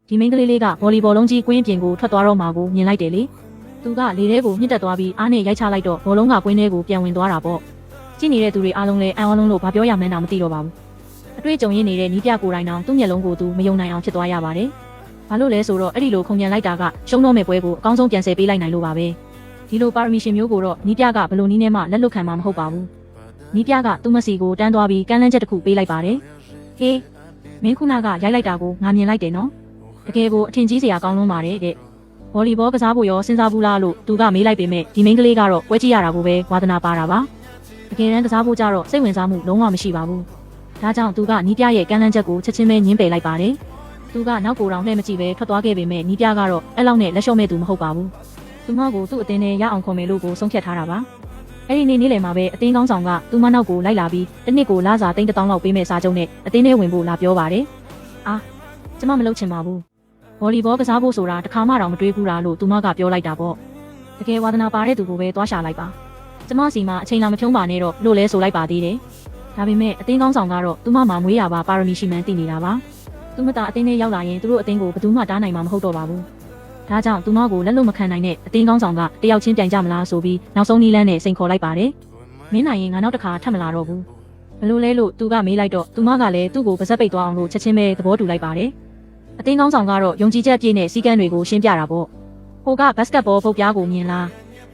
ဒီမိန်းကလေးလေးကဗော်လီဘောလုံးကြီးကွင်းပြင်ကိုထွက်သွားတော့မှကိုမြင်လိုက်တယ်လေသူကလေထဲကိုမြင့်တက်သွားပြီးအားနဲ့ရိုက်ချလိုက်တော့ဘောလုံးကကွင်းထဲကိုပြန်ဝင်သွားတာပေါ့ကြည့်နေတဲ့သူတွေအားလုံးလည်းအံ့ဩလုံးလို့ဘာပြောရမှန်းတောင်မသိတော့ပါဘူးအတွေ့အကြုံရင်းနေတဲ့နီးပြကိုယ်တိုင်တောင်သူ့မျက်လုံးကိုသူမယုံနိုင်အောင်ဖြစ်သွားရပါတယ်ဘာလို့လဲဆိုတော့အဲ့ဒီလိုခုံပြန်လိုက်တာကရှုံးတော့မဲ့ပွဲကိုအကောင်းဆုံးပြန်ဆယ်ပေးလိုက်နိုင်လို့ပါပဲဒီလိုပါရမီရှင်မျိုးကိုတော့နီးပြကဘလို့နီးနဲ့မှလက်လွတ်ခံမှာမဟုတ်ပါဘူးနီးပြကသူ့မစီကိုတန်းသွားပြီးကမ်းလှမ်းချက်တစ်ခုပေးလိုက်ပါတယ်ဟေးမင်းခုနကရိုက်လိုက်တာကိုငါမြင်လိုက်တယ်နော်တကယ်ကိုအထင်ကြီးစရာကောင်းလွန်းပါတယ်တဲ့ဗော်လီဘောကစားဖို့ရောစဉ်းစားဘူးလားလို့သူကမေးလိုက်ပေမဲ့ဒီမိန်းကလေးကတော့ပွဲကြည့်ရတာကိုပဲဝါသနာပါတာပါတကယ်တမ်းကစားဖို့ကြတော့စိတ်ဝင်စားမှုလုံးဝမရှိပါဘူးဒါကြောင့်သူကနီးပြရဲ့ကမ်းလှမ်းချက်ကိုချက်ချင်းပဲညှင်းပယ်လိုက်ပါတယ်သူကနောက်ကိုယ်တော်လှည့်မကြည့်ပဲထွက်သွားခဲ့ပေမဲ့နီးပြကတော့အဲ့လောက်နဲ့လက်လျှော့မဲ့သူမဟုတ်ပါဘူးသူမကိုသူ့အတင်းနဲ့ရအောင်ခေါ်မယ်လို့ကိုဆုံးဖြတ်ထားတာပါအဲ့ဒီနေ့လယ်မှာပဲအတင်းကောင်းဆောင်ကသူမနောက်ကိုလိုက်လာပြီးတစ်နှစ်ကိုလစာ3000လောက်ပေးမဲ့စာချုပ်နဲ့အတင်းထဲဝင်ဖို့လာပြောပါတယ်အာကျမမလုပ်ချင်ပါဘူးဗော်လီဘောကစားဖို့ဆိုတာတခါမှတော့မတွေးဘူးလားလို့သူမကပြောလိုက်တာပေါ့တကယ်ဝါသနာပါတဲ့သူကိုပဲသွားရှာလိုက်ပါကျမစီမှာအချိန်လာမဖြုံးပါနဲ့တော့လို့လဲဆိုလိုက်ပါသေးတယ်ဒါပေမဲ့အတင်းကောင်းဆောင်ကတော့သူမမှာမွေးရပါပါရမီရှိမှန်းသိနေတာပါသူမသားအတင်းနဲ့ရောက်လာရင်သူတို့အတင်းကိုဘယ်သူမှတားနိုင်မှာမဟုတ်တော့ပါဘူးဒါကြောင့်သူမကိုလက်လို့မခံနိုင်တဲ့အတင်းကောင်းဆောင်ကတယောက်ချင်းပြန်ကြမလားဆိုပြီးနောက်ဆုံးနီးလန်းနဲ့စိန်ခေါ်လိုက်ပါတယ်မင်းနိုင်ရင်ငါနောက်တစ်ခါထပ်မလာတော့ဘူးဘလို့လဲလို့သူကမေးလိုက်တော့သူမကလည်းသူ့ကိုပါဇက်ပိတ်သွားအောင်လို့ချက်ချင်းပဲသဘောတူလိုက်ပါတယ်အတင်းကောင်းဆောင်ကတော့ယုံကြည်ချက်ပြည့်နဲ့စီကံတွေကိုရှင်းပြတာပေါ့ဟိုကဘတ်စကတ်ဘောပုတ်ပြားကိုမြင်လား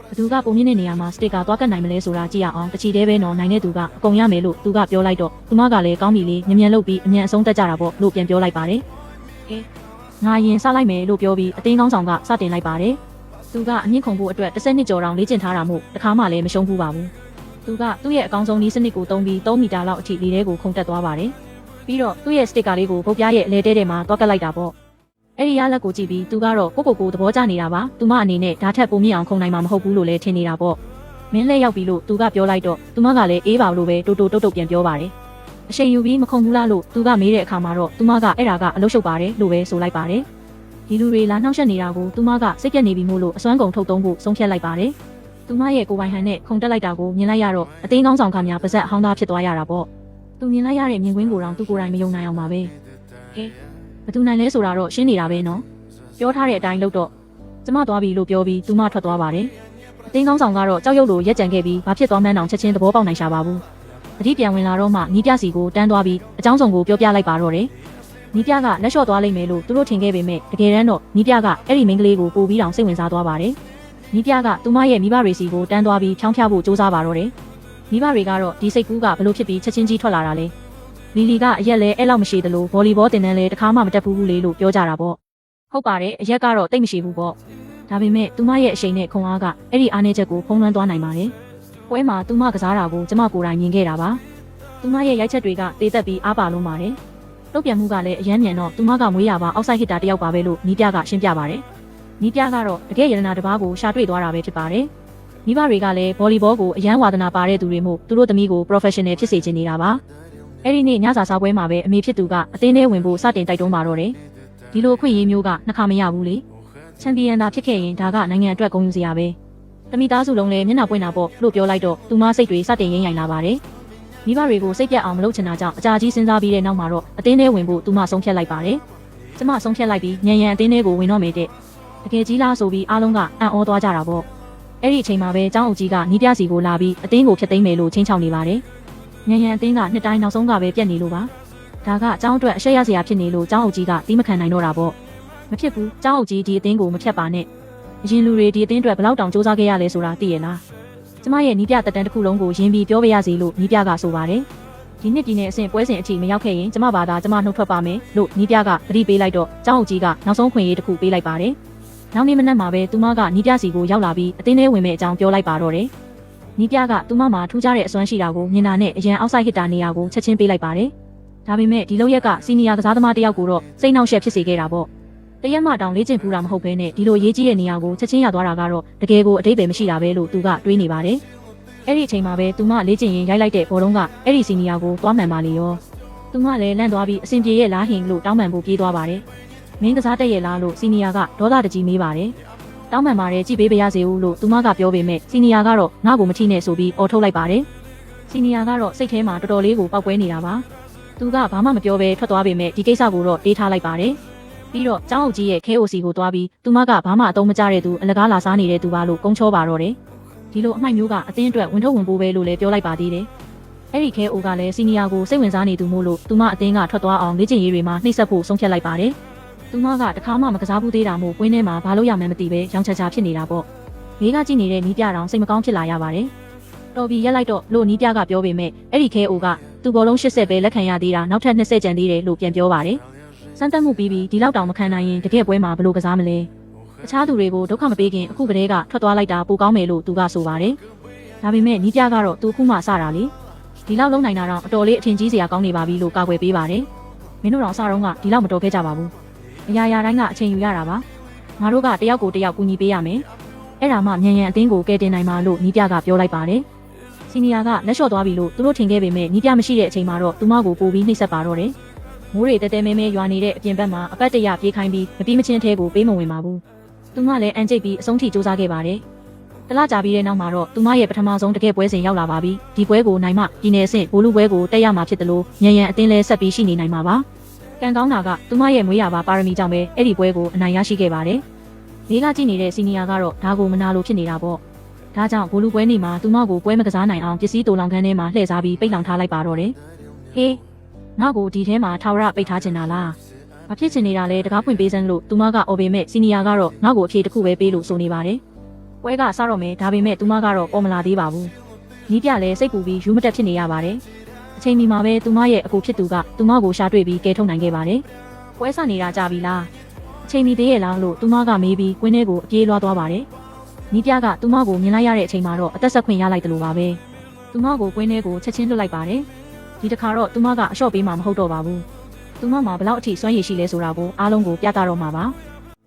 ဘသူကပုံမြင့်တဲ့နေရာမှာစတစ်ကာသွားကတ်နိုင်မလဲဆိုတာကြည့်ရအောင်တချီသေးပဲနော်နိုင်တဲ့သူကအကုန်ရမယ်လို့သူကပြောလိုက်တော့သူမကလည်းကောင်းပြီလေမြန်မြန်လုပ်ပြီးအမြန်အဆုံးတက်ကြတာပေါ့လို့ပြန်ပြောလိုက်ပါတယ်ငါရင်စလိုက်မယ်လို့ပြောပြီးအတင်းကောင်းဆောင်ကစတင်လိုက်ပါတယ်သူကအမြင့်ခုန်ဖို့အတွက်10နှစ်ကျော်တောင်လေ့ကျင့်ထားတာမို့တခါမှလည်းမရှုံးဘူးပါဘူးသူကသူ့ရဲ့အကောင်းဆုံးနည်းစနစ်ကိုသုံးပြီး3မီတာလောက်အထိလေထဲကိုခုန်တက်သွားပါတယ်ပြီးတော့သူ့ရဲ့စတစ်ကာလေးကိုပုတ်ပြားရဲ့အလဲတဲထဲမှာတွားကတ်လိုက်တာပေါ့အဲ့ဒီရလက်ကိုကြည့်ပြီးသူကတော့ကိုသဘောကျနေတာပါသူမအနေနဲ့ဓာတ်ထက်ပိုမြင့်အောင်ခုန်နိုင်မှာမဟုတ်ဘူးလို့လည်းထင်နေတာပေါ့မင်းလက်ရောက်ပြီလို့သူကပြောလိုက်တော့သူမကလည်းအေးပါလို့ပဲတိုးတုတ်ပြန်ပြောပါတယ်အရှိန်ယူပြီးမခုန်ဘူးလားလို့သူကမေးတဲ့အခါမှာတော့သူမကအဲ့ဒါကအလုပ်ရှုပ်ပါတယ်လို့ပဲဆိုလိုက်ပါတယ်ဒီလူတွေလာနှောက်ယှက်နေတာကိုသူမကစိတ်ပြက်နေပြီမို့လို့အစွမ်းကုန်ထုတ်သုံးဖို့ဆုံးဖြတ်လိုက်ပါတယ်သူမရဲ့ကိုယ်ပိုင်ဟန်နဲ့ခုန်တက်လိုက်တာကိုမြင်လိုက်ရတော့အတင်းကောင်းဆောင်ကများပါဇက်ဟောင်းသားဖြစ်သွားရတာပေါ့သူမြင်လိုက်ရတဲ့မြင်ကွင်းကိုတော့သူကိုယ်တိုင်မယုံနိုင်အောင်ပါပဲဘသူနိုင်လဲဆိုတာတော့ရှင်းနေတာပဲနော်ပြောထားတဲ့အတိုင်းလုပ်တော့ကျမသွားပြီလို့ပြောပြီးသူမထွက်သွားပါတယ်အတင်းကောင်းဆောင်ကတော့ကြောက်ရွံ့လို့ရက်ကြံခဲ့ပြီးဘာဖြစ်သွားမှန်းတောင်ချက်ချင်းသဘောပေါက်နိုင်ရှာပါဘူးအတိပြန်ဝင်လာတော့မှနီးပြစီကိုတန်းသွားပြီးအကြောင်းစုံကိုပြောပြလိုက်ပါတော့တယ်နီးပြကလက်လျှော့သွားလိမ့်မယ်လို့သူတို့ထင်ခဲ့ပေမဲ့တကယ်တမ်းတော့နီးပြကအဲ့ဒီမိန်းကလေးကိုပို့ပြီးတောင်စိတ်ဝင်စားသွားပါတယ်နီးပြကသူမရဲ့မိဘတွေစီကိုတန်းသွားပြီးဖြောင်းဖြဖို့စူးစမ်းပါတော့တယ်မိဘတွေကတော့ဒီစိတ်ကူးကဘလို့ဖြစ်ပြီးချက်ချင်းကြီးထွက်လာတာလဲလီလီကအရက်လဲအဲ့လောက်မရှိသလိုဗော်လီဘောတင်တန်းလဲတခါမှမတက်ဘူးလေလို့ပြောကြတာပေါ့ဟုတ်ပါတယ်အရက်ကတော့တိတ်မရှိဘူးပေါ့ဒါပေမဲ့သူမရဲ့အရှိန်နဲ့ခွန်အားကအဲ့ဒီအားနည်းချက်ကိုဖုံးလွှမ်းသွားနိုင်ပါတယ်ပွဲမှာသူမကစားတာကိုကျမကိုယ်တိုင်မြင်ခဲ့တာပါသူမရဲ့ရိုက်ချက်တွေကတေးသက်ပြီးအားပါလုံးပါတယ်တုတ်ပြန်မှုကလည်းအယမ်းမြန်တော့သူမကမွေးရပါအောက်ဆိုင်ဟစ်တာတယောက်ပါပဲလို့နီးပြကရှင်းပြပါတယ်နီးပြကတော့တကယ်ရတနာတစ်ပါးကိုရှာတွေ့သွားတာပဲဖြစ်ပါတယ်မိဘတွေကလည်းဗော်လီဘောကိုအယမ်းဝါသနာပါတဲ့သူတွေမို့သူတို့သမီးကို professional ဖြစ်စေချင်နေတာပါအဲ့ဒီနေ့ညစာစားပွဲမှာပဲအမေဖြစ်သူကအတင်းထဲဝင်ဖို့စတင်တိုက်တွန်းပါတော့တယ်ဒီလိုအခွင့်အရေးမျိုးကနှစ်ခါမရဘူးလေချန်ပီယံသာဖြစ်ခဲ့ရင်ဒါကနိုင်ငံအတွက်ဂုဏ်ယူစရာပဲတမိသားစုလုံးလည်းမျက်နှာပွင့်တာပေါ့လို့ပြောလိုက်တော့သူမစိတ်တွေစတင်ရင်းရိုင်လာပါတယ်မိဘတွေကိုစိတ်ပြတ်အောင်မလုပ်ချင်တာကြောင့်အကြာကြီးစဉ်းစားပြီးတဲ့နောက်မှာတော့အတင်းထဲဝင်ဖို့သူမဆုံးဖြတ်လိုက်ပါတယ်ကျမဆုံးဖြတ်လိုက်ပြီးညံရံအတင်းထဲကိုဝင်တော့မယ်တဲ့တကယ်ကြီးလားဆိုပြီးအားလုံးကအံ့ဩသွားကြတာပေါ့အဲ့ဒီအချိန်မှာပဲကျောင်းအုပ်ကြီးကနီးပြစီကိုလာပြီးအတင်းကိုဖျက်သိမ်းမယ်လို့ချင်းချောက်နေပါတယ်ညံရံအတင်းကနှစ်တိုင်းနောက်ဆုံးကပဲပြက်နေလို့ပါဒါကကျောင်းအတွက်အရှက်ရစရာဖြစ်နေလို့ကျောင်းအုပ်ကြီးကတီးမခံနိုင်တော့တာပေါ့မဖြစ်ဘူးကျောင်းအုပ်ကြီးဒီအတင်းကိုမဖျက်ပါနဲ့အရင်လူတွေဒီအတင်းအတွက်ဘယ်လောက်တောင်စူးစမ်းခဲ့ရလဲဆိုတာသိရလားကျမရဲ့နီးပြတက်တန်းတစ်ခုလုံးကိုရင်းပြီးပြောပြရစီလို့နီးပြကဆိုပါတယ်ဒီနှစ်ပြည်နယ်အဆင့်ပွဲစဉ်အထိမရောက်ခဲ့ရင်ကျမဘာသာကျမနှုတ်ထွက်ပါမယ်လို့နီးပြကသတိပေးလိုက်တော့ကျောင်းအုပ်ကြီးကနောက်ဆုံးခွင့်ရေးတစ်ခုပေးလိုက်ပါတယ်နောက်နေ့မနက်မှာပဲသူမကနီးပြစီကိုရောက်လာပြီးအတင်းထဲဝင်မဲ့အကြောင်းပြောလိုက်ပါတော့တယ်နီးပြကသူမမှာထူးခြားတဲ့အစွမ်းရှိတာကိုမြင်တာနဲ့အရန်အောက်ဆိုင်ဟစ်တာနေရာကိုချက်ချင်းပေးလိုက်ပါတယ်ဒါပေမဲ့ဒီလောက်ရက်ကစီနီယာကစားသမားတယောက်ကိုတော့စိတ်နှောက်ယှက်ဖြစ်စေခဲ့တာပေါ့တရက်မှတောင်လေ့ကျင့်ဖူးတာမဟုတ်ဘဲနဲ့ဒီလိုရေးကြီးတဲ့နေရာကိုချက်ချင်းရသွားတာကတော့တကယ်ကိုအတိတ်ပဲမရှိတာပဲလို့သူကတွေးနေပါတယ်အဲ့ဒီအချိန်မှာပဲသူမလေ့ကျင့်ရင်ရိုက်လိုက်တဲ့ဘောလုံးကအဲ့ဒီစီနီယာကိုသွားမှန်ပါလေရောသူမလည်းလန့်သွားပြီးအဆင်ပြေရဲ့လားဟင်လို့တောင်းပန်ဖို့ပြေးသွားပါတယ်မင်းကစားတက်ရဲ့လားလို့စီနီယာကဒေါသတကြီးမေးပါတယ်တောင်းပန်ပါတယ်ကြည့်ပေးပါရစေဦးလို့သူမကပြောပေမဲ့စီနီယာကတော့ငါ့ကိုမထိနဲ့ဆိုပြီးအော်ထုတ်လိုက်ပါတယ်စီနီယာကတော့စိတ်ထဲမှာတော်တော်လေးကိုပောက်ပွဲနေတာပါသူကဘာမှမပြောဘဲထွက်သွားပေမဲ့ဒီကိစ္စကိုတော့တေးထားလိုက်ပါတယ် ပြီးတော့ကျောင်းအုပ်ကြီးရဲ့ KOC ကိုတွားပြီးသူမကဘာမှအသုံးမကျတဲ့သူအလကားလာစားနေတဲ့သူပါလို့ကုန်းချောပါတော့တယ်ဒီလိုအမိုက်မျိုးကအတင်းအတွက်ဝင်ထုတ်ဝင်ပိုးပဲလို့လည်းပြောလိုက်ပါသေးတယ်အဲ့ဒီ KO ကလည်းစီနီယာကိုစိတ်ဝင်စားနေသူမို့လို့သူမအတင်းကထွက်သွားအောင်လေ့ကျင့်ရေးတွေမှာနှိပ်စက်ဖို့ဆုံးဖြတ်လိုက်ပါတယ်သူမကတခါမှမကစားဘူးသေးတာမို့ကွင်းထဲမှာဘာလို့ရမှန်းမသိပဲရောင်ချချဖြစ်နေတာပေါ့ဘေးကကြည့်နေတဲ့နီးပြတောင်စိတ်မကောင်းဖြစ်လာရပါတယ်တော်ပြီရက်လိုက်တော့လို့နီးပြကပြောပေမဲ့အဲ့ဒီ KO ကသူ့ဘောလုံး80ပဲလက်ခံရသေးတာနောက်ထပ်20ကျန်သေးတယ်လို့ပြန်ပြောပါတယ်စမ်းသပ်မှုပြီးပြီးဒီလောက်တောင်မခံနိုင်ရင်တကယ်ပွဲမှာဘလို့ကစားမလဲအခြားသူတွေကိုဒုက္ခမပေးခင်အခုကတည်းကထွက်သွားလိုက်တာပိုကောင်းမယ်လို့သူကဆိုပါတယ်ဒါပေမဲ့နီးပြကတော့သူအခုမှစတာလေဒီလောက်လုံးနိုင်တာတော့အတော်လေးအထင်ကြီးစရာကောင်းနေပါပြီလို့ကာကွယ်ပေးပါတယ်မင်းတို့တော့အစတုန်းကဒီလောက်မတော်ခဲ့ကြပါဘူးအရာရာတိုင်းကအချိန်ယူရတာပါငါတို့ကတယောက်ကိုတယောက်ကူညီပေးရမယ်အဲ့ဒါမှမြန်ရန်အသင်းကိုကယ်တင်နိုင်မှာလို့နီးပြကပြောလိုက်ပါတယ်စီနီယာကလက်လျှော့သွားပြီလို့သူတို့ထင်ခဲ့ပေမဲ့နီးပြမရှိတဲ့အချိန်မှာတော့သူမကိုပို့ပြီးနှိပ်စက်ပါတော့တယ်မိုးတွေတဲတဲမဲမဲရွာနေတဲ့အပြင်ဘက်မှာအပတ်တရပြေးခိုင်းပြီးမပြီးမချင်းထဲကိုပေးမဝင်ပါဘူးသူမလည်းအန်ကျိတ်ပြီးအဆုံးထိစူးစမ်းခဲ့ပါတယ်တလကြာပြီးတဲ့နောက်မှာတော့သူမရဲ့ပထမဆုံးတကယ်ပွဲစဉ်ရောက်လာပါပြီဒီပွဲကိုနိုင်မှပြည်နယ်အဆင့်ဘိုလ်လူပွဲကိုတက်ရမှာဖြစ်တယ်လို့မြန်ရန်အသင်းလဲဆက်ပြီးရှိနေနိုင်မှာပါကံကောင်းတာကသူမရဲ့မွေးရပါပါရမီကြောင့်ပဲအဲ့ဒီပွဲကိုအနိုင်ရရှိခဲ့ပါတယ်ဘေးကကြည့်နေတဲ့စီနီယာကတော့ဒါကိုမနာလို့ဖြစ်နေတာပေါ့ဒါကြောင့်ဘိုလ်လူပွဲနေ့မှာသူမကိုပွဲမကစားနိုင်အောင်ပစ္စည်းတူလောင်ခန်းထဲမှာလှည့်စားပြီးပိတ်လောင်ထားလိုက်ပါတော့တယ်ဟေးငါ့ကိုဒီထဲမှာထာဝရပိတ်ထားချင်တာလားမဖြစ်ချင်နေတာလဲတကားဖွင့်ပေးစမ်းလို့သူမကအော်ပေမဲ့စီနီယာကတော့ငါ့ကိုအဖြေတစ်ခုပဲပေးလို့ဆိုနေပါတယ်ပွဲကစတော့မယ်ဒါပေမဲ့သူမကတော့ပေါ်မလာသေးပါဘူးနီးပြလည်းစိတ်ပူပြီးယူမတက်ဖြစ်နေရပါတယ်အချိန်မီမှာပဲသူမရဲ့အကူဖြစ်သူကသူမကိုရှာတွေ့ပြီးကယ်ထုတ်နိုင်ခဲ့ပါတယ်ပွဲစနေတာကြပြီလားအချိန်မီသေးရဲ့လားလို့သူမကမေးပြီးကွင်းထဲကိုအပြေးလွှားသွားပါတယ်နီးပြကသူမကိုမြင်လိုက်ရတဲ့အချိန်မှာတော့အသက်ဆက်ခွင့်ရလိုက်တယ်လို့ပါပဲသူမကိုကွင်းထဲကိုချက်ချင်းလွတ်လိုက်ပါတယ်ဒီတစ်ခါတော့သူမကအလျှော့ပေးမှမဟုတ်တော့ပါဘူးသူမမှာဘလောက်အထိစွမ်းရည်ရှိလဲဆိုတာကိုအားလုံးကိုပြသတော့မှာပါ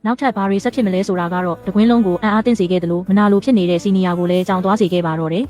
နောက်ထပ်ဘာတွေဆက်ဖြစ်မလဲဆိုတာကတော့တကွင်းလုံးကိုအံ့အားသင့်စေခဲ့တယ်လို့မနာလိုဖြစ်နေတဲ့စီနီယာကိုလည်းကြောင်သွားစေခဲ့ပါတော့တယ်